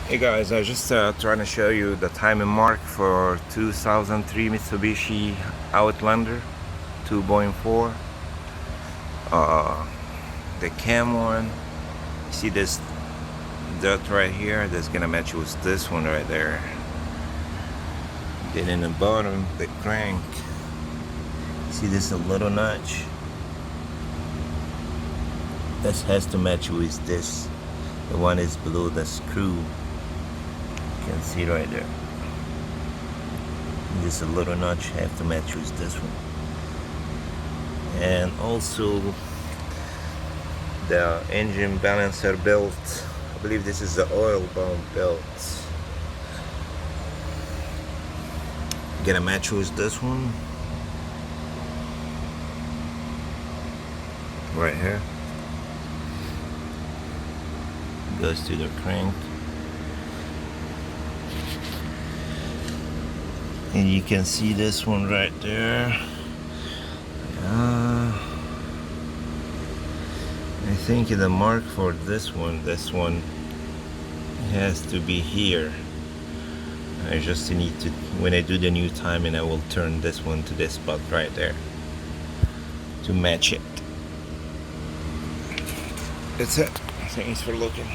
Hey guys, I just trying to show you the timing mark for 2003 Mitsubishi Outlander 2.4. The cam one. See this dot right here? That's gonna match with this one right there. Then in the bottom, the crank. See this a little notch? This has to match with this. The one is below the screw. You can see right there. Just a little notch have to match with this one. And also the engine balancer belt. I believe this is the oil pump belt. Gonna match with this one. Right here. Goes to the crank. And you can see this one right there. I think the mark for this one has to be here. I just need to, when I do the new timing, I will turn this one to this spot right there to match it. That's it. Thanks for looking.